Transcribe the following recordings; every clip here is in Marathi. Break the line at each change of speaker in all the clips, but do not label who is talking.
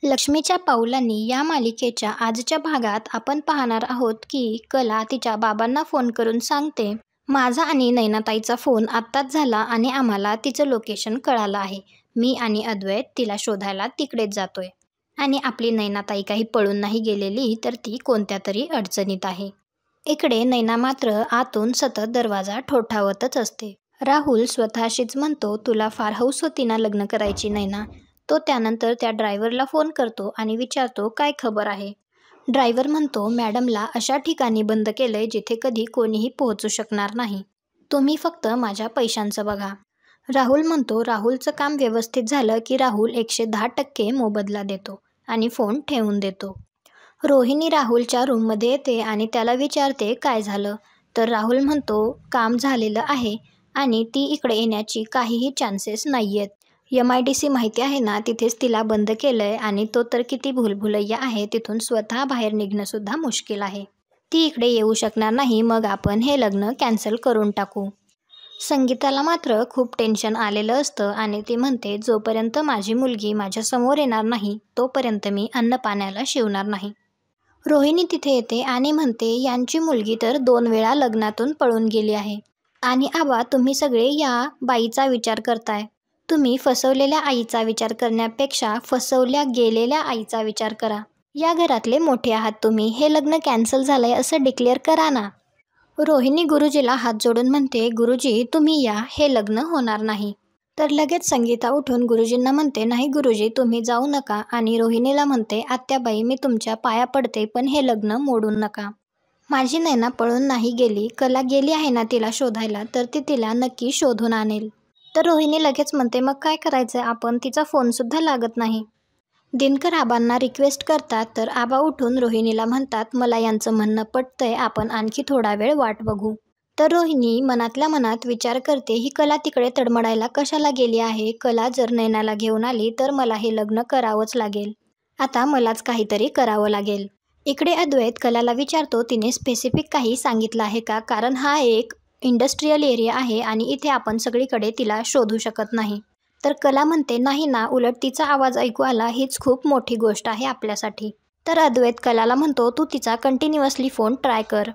लक्ष्मीच्या पावलांनी या मालिकेच्या आजच्या भागात आपण पाहणार आहोत की कला तिच्या बाबांना फोन करून सांगते, माझा आणि नैनाताईचा फोन आत्ताच झाला आणि आम्हाला तिचं लोकेशन कळालं आहे. मी आणि अद्वैत तिला शोधायला तिकडेच जातोय. आणि आपली नैनाताई काही पळून नाही गेलेली, तर ती कोणत्या तरी अडचणीत आहे. इकडे नैना मात्र आतून सतत दरवाजा ठोठावतच असते. राहुल स्वतःशीच म्हणतो, तुला फार हौस होती ना लग्न करायची नैना. तो त्यानंतर त्या ड्रायव्हरला फोन करतो आणि विचारतो, काय खबर आहे. ड्रायव्हर म्हणतो, मॅडमला अशा ठिकाणी बंद केलंय जिथे कधी कोणीही पोहोचू शकणार नाही. तुम्ही फक्त माझ्या पैशांचं बघा. राहुल म्हणतो, राहुलचं काम व्यवस्थित झालं की राहुल 110% मोबदला देतो आणि फोन ठेवून देतो. रोहिणी राहुलच्या रूममध्ये येते आणि त्याला विचारते, काय झालं. तर राहुल म्हणतो, काम झालेलं आहे आणि ती इकडे येण्याची काहीही चान्सेस नाहीयेत. MIDC माहिती आहे ना, तिथेच तिला बंद केलंय आणि तो तर किती भूलभुलैया आहे, तिथून स्वतः बाहेर निघणं सुद्धा मुश्किल आहे. ती इकडे येऊ शकणार नाही, मग आपण हे लग्न कॅन्सल करून टाकू. संगीताला मात्र खूप टेन्शन आलेलं असतं आणि ती म्हणते, जोपर्यंत माझी मुलगी माझ्या समोर येणार नाही तोपर्यंत मी अन्न पाण्याला शिवणार नाही. रोहिणी तिथे येते आणि म्हणते, यांची मुलगी तर 2 वेळा लग्नातून पळून गेली आहे. आणि आबा, तुम्ही सगळे या बाईचा विचार करताय. तुम्ही फसवलेल्या आईचा विचार करण्यापेक्षा फसवल्या गेलेल्या आईचा विचार करा. या घरातले मोठे आहात तुम्ही, हे लग्न कॅन्सल झालंय असं डिक्लेअर करा ना. रोहिणी गुरुजीला हात जोडून म्हणते, गुरुजी तुम्ही या, हे लग्न होणार नाही. तर लगेच संगीता उठून गुरुजींना म्हणते, नाही गुरुजी तुम्ही जाऊ नका. आणि रोहिणीला म्हणते, आत्याबाई मी तुमच्या पाया पडते, पण हे लग्न मोडून नका. माझी नैना पळून नाही गेली, कला गेली आहे ना तिला शोधायला, तर ती तिला नक्की शोधून आणेल. तर रोहिणी लगेच म्हणते, मग काय करायचं आपण, तिचा फोनसुद्धा लागत नाही. दिनकर आबांना रिक्वेस्ट करतात, तर आबा उठून रोहिणीला म्हणतात, मला यांचं म्हणणं पटतंय, आपण आणखी थोडा वेळ वाट बघू. तर रोहिणी मनातल्या मनात विचार करते, ही कला तिकडे तडमडायला कशाला गेली आहे. कला जर नैनाला घेऊन आली तर मला हे लग्न करावंच लागेल. आता मलाच काहीतरी करावं लागेल. इकडे अद्वैत कलाला विचारतो, तिने स्पेसिफिक काही सांगितलं आहे का, कारण हा एक इंडस्ट्रियल एरिया आहे आणि इथे आपण सगळीकडे तिला शोधू शकत नाही. तर कला म्हणते, नाही ना, उलट तिचा आवाज ऐकू आला हीच खूप मोठी गोष्ट आहे आपल्यासाठी. तर अद्वैत कलाला म्हणतो, तू तिचा कंटिन्युअसली फोन ट्राय कर.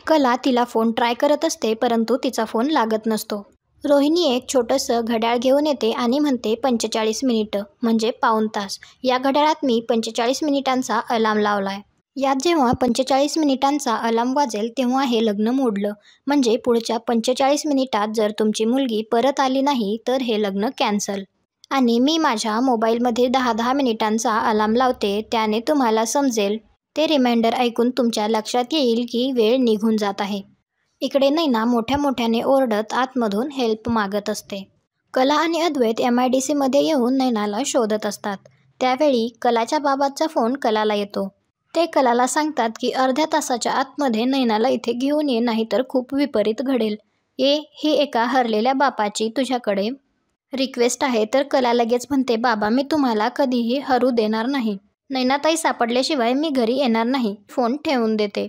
कला तिला फोन ट्राय करत असते, परंतु तिचा फोन लागत नसतो. रोहिणी एक छोटंसं घड्याळ घेऊन येते आणि म्हणते, 45 मिनिटं म्हणजे पाऊण तास. या घड्याळात मी 45 मिनिटांचा अलार्म लावलाय. यात जेव्हा 45 मिनिटांचा अलार्म वाजेल तेव्हा हे लग्न मोडलं. म्हणजे पुढच्या 45 मिनिटात जर तुमची मुलगी परत आली नाही तर हे लग्न कॅन्सल. आणि मी माझ्या मोबाईलमध्ये 10-10 मिनिटांचा अलार्म लावते, त्याने तुम्हाला समजेल. ते रिमाइंडर ऐकून तुमच्या लक्षात येईल की वेळ निघून जात आहे. इकडे नैना मोठ्या मोठ्याने ओरडत आतमधून हेल्प मागत असते. कला आणि अद्वैत MIDC मध्ये येऊन नैनाला शोधत असतात. त्यावेळी कलाच्या बाबाचा फोन कलाला येतो. ते कलाला सांगतात की अर्ध्या तासाच्या आतमध्ये नैनाला इथे घेऊन ये, नाहीतर खूप विपरीत घडेल. ही एका हरलेल्या बापाची तुझ्याकडे रिक्वेस्ट आहे. तर कला लगेच म्हणते, बाबा मी तुम्हाला कधीही हरू देणार नाही. नैनाताई सापडल्याशिवाय मी घरी येणार नाही. फोन ठेवून देते.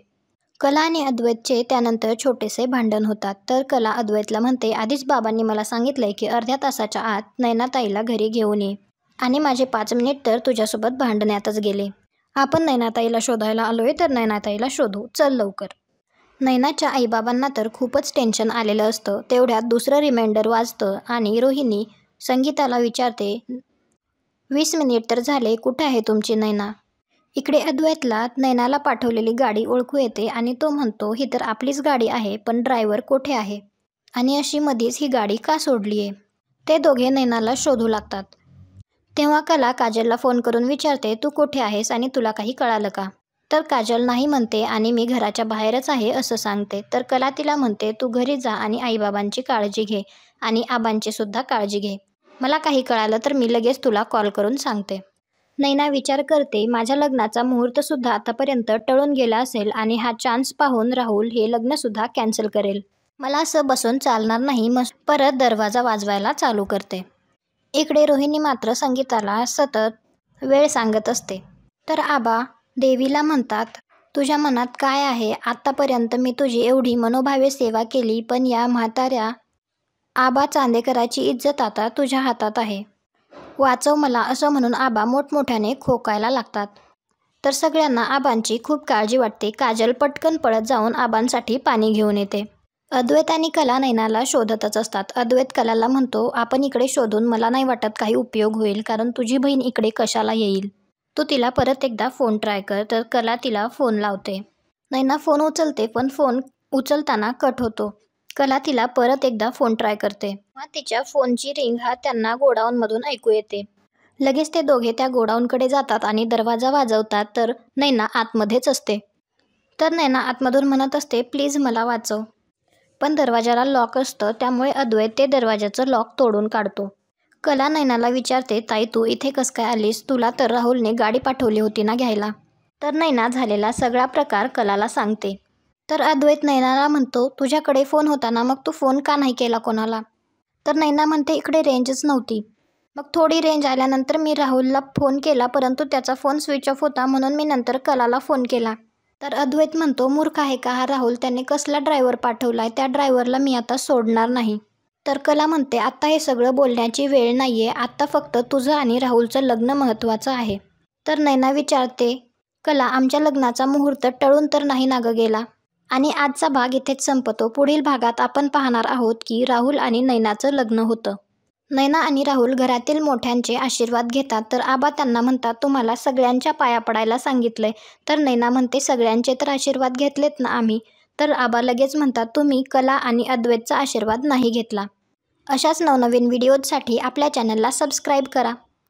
कला आणि अद्वैतचे त्यानंतर छोटेसे भांडण होतात. तर कला अद्वैतला म्हणते, आधीच बाबांनी मला सांगितलंय की अर्ध्या तासाच्या आत नैनाताईला घरी घेऊन ये आणि माझे 5 मिनिट तर तुझ्यासोबत भांडण्यातच गेले. आपण नैनाताईला शोधायला आलोय, तर नैनाताईला शोधू, चल लवकर. नैनाच्या आईबाबांना तर खूपच टेन्शन आलेलं असतं. तेवढ्यात दुसरं रिमाइंडर वाजतं आणि रोहिणी संगीताला विचारते, 20 मिनिट तर झाले, कुठे आहे तुमची नैना. इकडे अद्वैतला नैनाला पाठवलेली गाडी ओळखू येते आणि तो म्हणतो, ही तर आपलीच गाडी आहे, पण ड्रायव्हर कुठे आहे आणि अशी मधीच ही गाडी का सोडलीये. ते दोघे नैनाला शोधू लागतात. तेव्हा कला काजलला फोन करून विचारते, तू कुठे आहेस आणि तुला काही कळालं का. तर काजल नाही म्हणते आणि मी घराच्या बाहेरच आहे असं सांगते. तर कला तिला म्हणते, तू घरी जा आणि आईबाबांची काळजी घे आणि आबांची सुद्धा काळजी घे. मला काही कळालं तर मी लगेच तुला कॉल करून सांगते. नैना विचार करते, माझ्या लग्नाचा मुहूर्तसुद्धा आतापर्यंत टळून गेला असेल आणि हा चान्स पाहून राहुल हे लग्नसुद्धा कॅन्सल करेल. मला असं बसून चालणार नाही. मग परत दरवाजा वाजवायला चालू करते. इकडे रोहिणी मात्र संगीताला सतत वेळ सांगत असते. तर आबा देवीला म्हणतात, तुझ्या मनात काय आहे. आत्तापर्यंत मी तुझी एवढी मनोभावे सेवा केली, पण या म्हाताऱ्या आबा चांदेकराची इज्जत आता तुझ्या हातात आहे. वाचव मला असं म्हणून आबा मोठमोठ्याने खोकायला लागतात. तर सगळ्यांना आबांची खूप काळजी वाटते. काजल पटकन पळत जाऊन आबांसाठी पाणी घेऊन येते. अद्वैत आणि कला नैनाला शोधतच असतात. अद्वैत कलाला म्हणतो, आपण इकडे शोधून मला नाही वाटत काही उपयोग होईल, कारण तुझी बहीण इकडे कशाला येईल. तू तिला परत एकदा फोन ट्राय कर. तर कला तिला फोन लावते. नैना फोन उचलते, पण फोन उचलताना कट होतो. कला तिला परत एकदा फोन ट्राय करते. तिच्या फोनची रिंग त्यांना गोडाऊनमधून ऐकू येते. लगेच ते दोघे त्या गोडाऊनकडे जातात आणि दरवाजा वाजवतात. तर नैना आतमध्येच असते. तर नैना आतमधून म्हणत असते, प्लीज मला वाचव. पण दरवाजाला लॉक असतं, त्यामुळे अद्वैत ते दरवाजाचं लॉक तोडून काढतो. कला नैनाला विचारते, ताई तू इथे कसं काय आलीस? तुला तर राहुलने गाडी पाठवली होती ना घ्यायला. तर नैना झालेला सगळा प्रकार कलाला सांगते. तर अद्वैत नैनाला म्हणतो, तुझ्याकडे फोन होता ना, मग तू फोन का नाही केला कोणाला? तर नैना म्हणते, इकडे रेंजच नव्हती. मग थोडी रेंज आल्यानंतर मी राहुलला फोन केला, परंतु त्याचा फोन स्विच ऑफ होता, म्हणून मी नंतर कलाला फोन केला. तर अद्वैत म्हणतो, मूर्ख आहे का हा राहुल? त्याने कसला ड्रायव्हर पाठवलाय? त्या ड्रायव्हरला मी आता सोडणार नाही. तर कला म्हणते, आत्ता हे सगळं बोलण्याची वेळ नाहीये. आत्ता फक्त तुझं आणि राहुलचं लग्न महत्त्वाचं आहे. तर नैना विचारते, कला आमच्या लग्नाचा मुहूर्त टळून तर नाही ना ग गेला? आणि आजचा भाग इथेच संपतो. पुढील भागात आपण पाहणार आहोत की राहुल आणि नैनाचं लग्न होतं. नैना आणि राहुल घरातील मोठ्यांचे आशीर्वाद घेतात. तर आबा त्यांना म्हणतात, तुम्हाला सगळ्यांच्या पाया पडायला सांगितलंय. तर नैना म्हणते, सगळ्यांचे तर आशीर्वाद घेतलेत ना आम्ही. तर आबा लगेच म्हणतात, तुम्ही कला आणि अद्वैतचा आशीर्वाद नाही घेतला. अशाच नवनवीन व्हिडिओजसाठी आपल्या चॅनलला सबस्क्राईब करा.